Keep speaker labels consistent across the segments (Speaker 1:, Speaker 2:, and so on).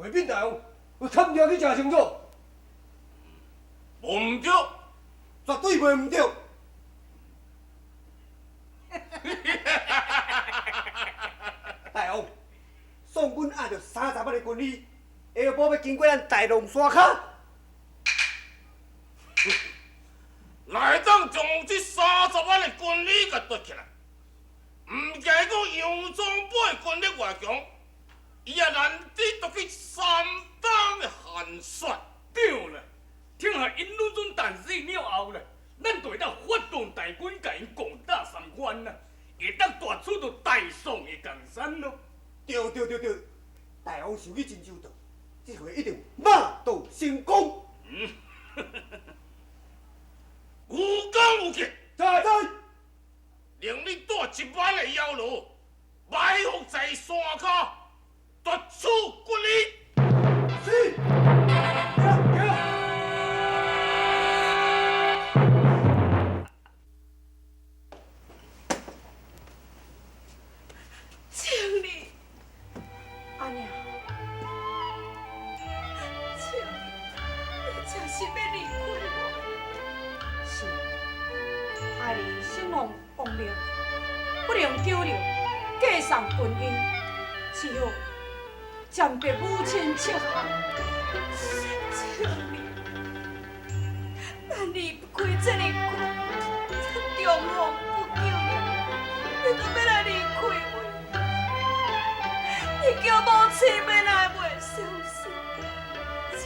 Speaker 1: 回禀大王，我砍掉去真清楚。
Speaker 2: 无唔对，
Speaker 1: 绝对袂唔对。大王，宋军押着30万的军力，下晡要经过咱大龙山骹。
Speaker 2: 来当将这30万的军力给夺起来，唔该讲杨宗保的军力外强，伊也难敌夺去3党的寒酸。
Speaker 3: 对了，听下因女准但死了后咧，咱就会当发动大军，甲因攻打三关啦，会当大出到大宋的江山咯。
Speaker 1: 对，大王想去真周到，这回一定马到成功。
Speaker 2: 有讲有据，
Speaker 1: 在。
Speaker 2: 令你带1万的妖罗埋伏在山骹，夺取军力。
Speaker 1: 是。
Speaker 4: 青丽，阿娘，青丽，你真是要离开我？是，孩儿心亡亡命，不能久留，继送军医，只好暂别母亲斥候。青丽，咱离开这个家，这中风不久了，你都要来离开我？你叫母亲要来袂相信，亲，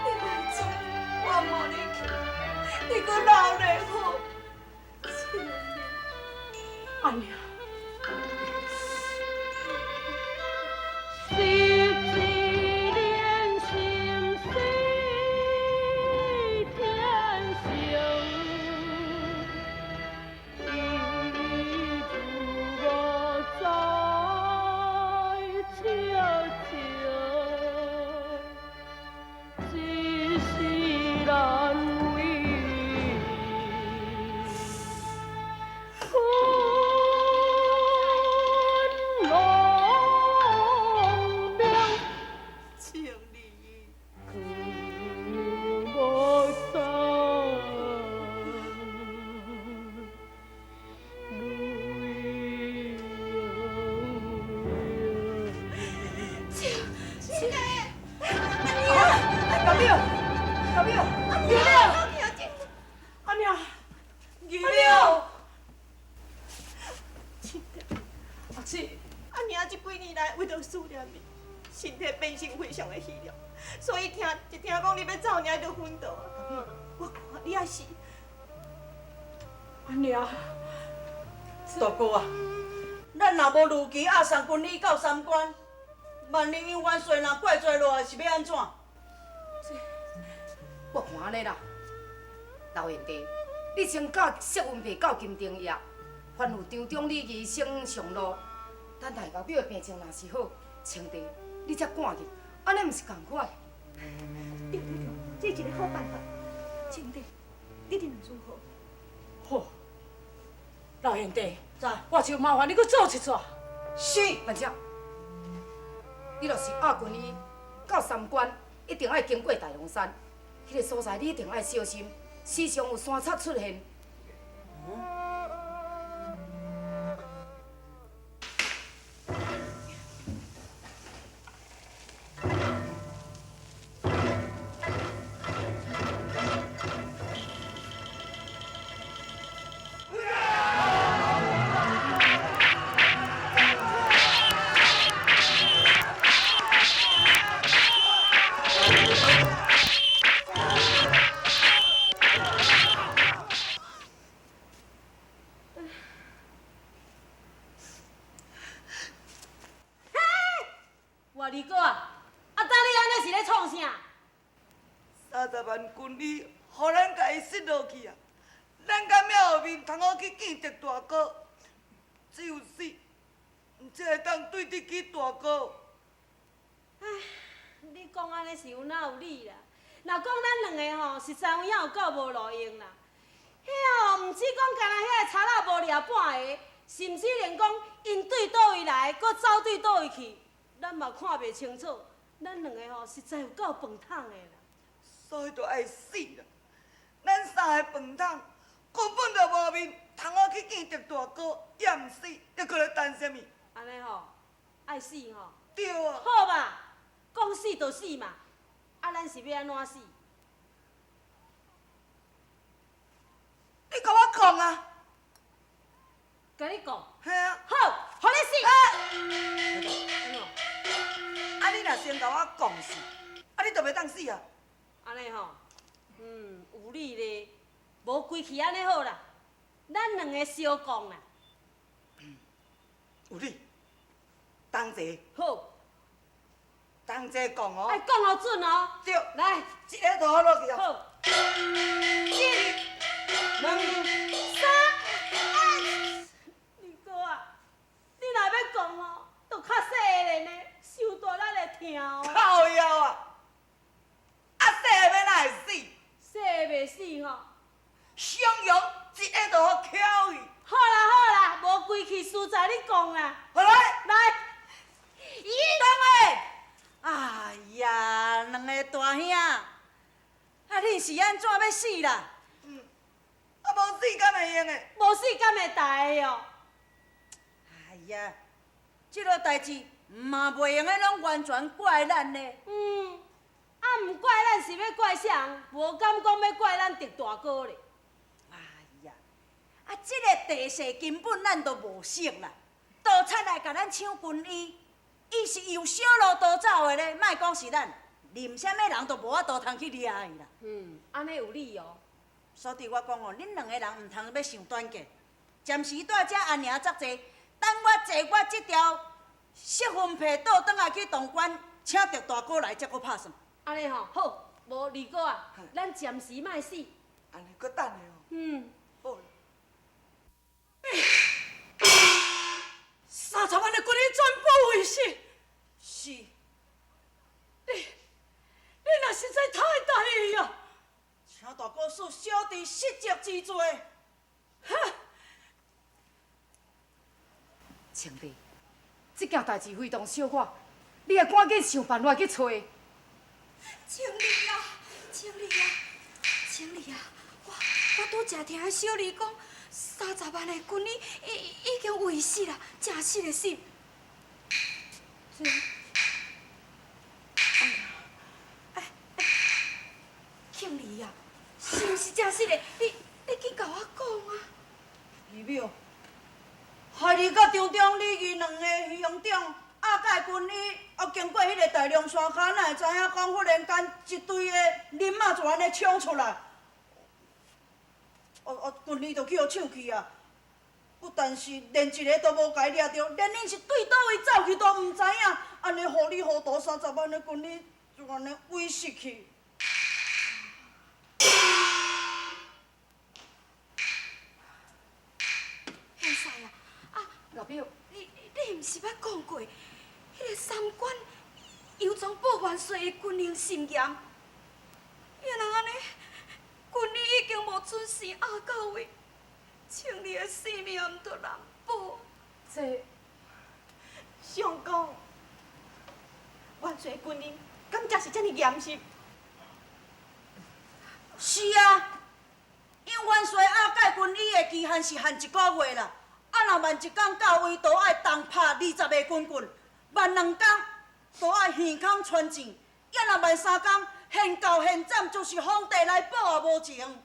Speaker 4: 你莫走，我无你去，你阁留咧好，亲，阿娘。身体变成非常的虚弱，所以听讲你要走，你就昏倒啊！我看你也是。阿娘，
Speaker 5: 大哥啊，咱若无如期押送军礼到三关，万一因元帅若怪罪落来，是要安怎？
Speaker 6: 我看安尼啦，老兄弟，你先教谢文佩到金城驛，凡有场中礼仪先上路。等大高庙的病情若是好，青地你才赶去，安尼毋是共款？
Speaker 4: 对，这是一个好办法。青地，你定能如何？
Speaker 5: 好，
Speaker 6: 老兄弟，
Speaker 5: 我就麻烦你去做一撮。
Speaker 6: 是，慢只，你若是押军医到三关，一定爱经过大龙山，迄个所在你一定爱小心，时常有山贼出现。
Speaker 5: 二哥啊，当你安尼是咧创啥
Speaker 7: ？30万军礼，互咱家己失落去啊！咱到庙后面通好去见着大哥，只有死，毋才会当对得起大哥。
Speaker 8: 唉，你讲安尼是有哪有理啦？若讲咱两个吼，实在有影有够无路用啦。迄吼，毋止讲干那遐个贼仔无掠半个，甚至连讲因对倒位来，搁走对倒位去，咱嘛看袂清楚，咱两个吼实在有够饭桶的啦。
Speaker 7: 所以就爱死啦！咱三个饭桶根本就无面，通我去见着大哥，也毋死，又搁咧等什么？
Speaker 8: 安尼吼，爱死吼，
Speaker 7: 对啊，
Speaker 8: 好吧，讲死就死嘛。啊，咱是要安怎死？
Speaker 7: 你甲我讲啊！
Speaker 8: 甲你讲，
Speaker 7: 嘿啊，
Speaker 8: 好，互你死。
Speaker 7: 啊你若先甲我讲死，啊你就袂当死啊！
Speaker 8: 安尼吼，有理咧，无规气安尼好啦，咱两个相讲啦。
Speaker 7: 有理，同齐，
Speaker 8: 好，
Speaker 7: 同齐讲哦。
Speaker 8: 爱讲好准哦。
Speaker 7: 对，
Speaker 8: 来，
Speaker 7: 一个就好落去啊。
Speaker 8: 好，一、
Speaker 7: 两、
Speaker 8: 二哥啊，你若要讲哦，就较细个呢，伤大咱会疼哦。
Speaker 7: 靠腰啊！啊，细个要哪会死？
Speaker 8: 细个袂死吼。
Speaker 7: 相容一个就好巧伊。
Speaker 8: 好啦好啦，无规气，事在你讲啦。
Speaker 7: 好来，
Speaker 8: 来，
Speaker 5: 当个，哎呀，两个大兄，啊你是安怎要死啦？
Speaker 7: 啊无死敢会用的？
Speaker 8: 无死敢会大个哦。
Speaker 5: 哎呀，这个代志嘛袂用个拢完全怪咱呢。
Speaker 8: 啊，毋怪咱是要怪啥人，无敢讲要怪咱狄大哥咧。
Speaker 5: 哎呀，啊，这个地势根本咱都无熟啦，倒出来甲咱抢军医，伊是由小路倒走的咧，莫讲是咱，任啥物人都无法度通去掠伊啦。
Speaker 8: 安尼有理哦。
Speaker 5: 所以我讲哦，恁两个人毋通要想短见，暂时蹛遮安宁作坐，等我坐我这条色分配倒转来去东关，请狄大哥来，才搁拍算。
Speaker 8: 安尼吼，好，无二哥啊，咱暂时莫死。
Speaker 7: 安尼搁等的哦。好。
Speaker 4: 30万的军力全部毁死，
Speaker 5: 是，
Speaker 4: 你那实在太大意了。
Speaker 5: 请大哥恕小弟失职之罪。
Speaker 4: 哈，
Speaker 6: 青弟，这件代志非同小可，你也赶紧想办法去找。
Speaker 4: 经理啊，经理啊，经理啊，我拄才听小李讲，30万的军力已经毁死啦，真实的死。经理啊，是毋是真实的？你去甲我讲啊！
Speaker 5: 二表，害你甲张中李义两个乡长押解军医，经过迄个大龙山骹，哪会知影讲忽然间一堆的林仔就安尼冲出来，军医就去互抢去啊！不但是连一个都无甲伊掠着，连恁是对倒位走去都毋知影，安尼糊里糊涂30万的军医就安尼毁失去。
Speaker 4: 现在啊，
Speaker 6: 老表，
Speaker 4: 你毋是捌讲过，迄个三关有种保元帅的军营森严，原来安尼，军力已经无准时押到位，请你的性命毋得难保。
Speaker 6: 这
Speaker 4: 上讲，元帅军营敢真是遮尔严实？
Speaker 5: 是啊，因元帅押解军医的期限是限1个月啦。啊，若万一天到位，都爱重拍20个军棍；万2天，都爱现空传钱；也若万3天，现到现斩，就是皇帝来保也无情。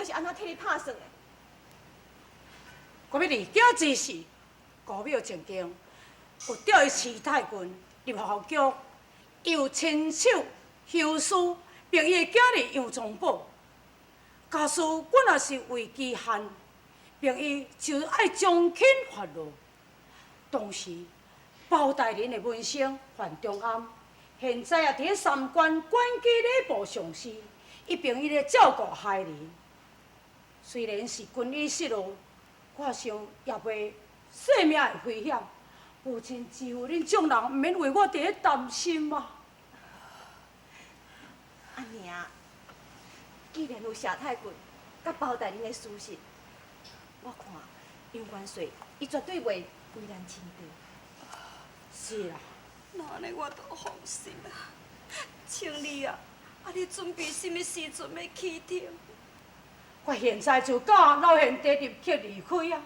Speaker 8: 是安怎替你拍算的？
Speaker 4: 我要离家之时，古庙正经，有调伊徐太君入校局，又亲手休书，并伊的囝儿杨宗保。假使我若是为其限，并伊就爱将轻发落。当时包大人的门生范仲安，现在也伫三关管机礼部上司，伊并伊咧照顾孩儿。虽然是军医失落，我想也袂性命会危险。母亲只有恁众人毋免为我伫咧担心啊！
Speaker 8: 阿娘，既然有谢太君甲包大人的私信，我看杨元帅伊绝对袂为难亲弟。
Speaker 4: 是啦，
Speaker 5: 那安尼我都放心啊。青丽啊，你准备什么时阵要起程？
Speaker 4: 我现在就甲老贤弟入去离开啊！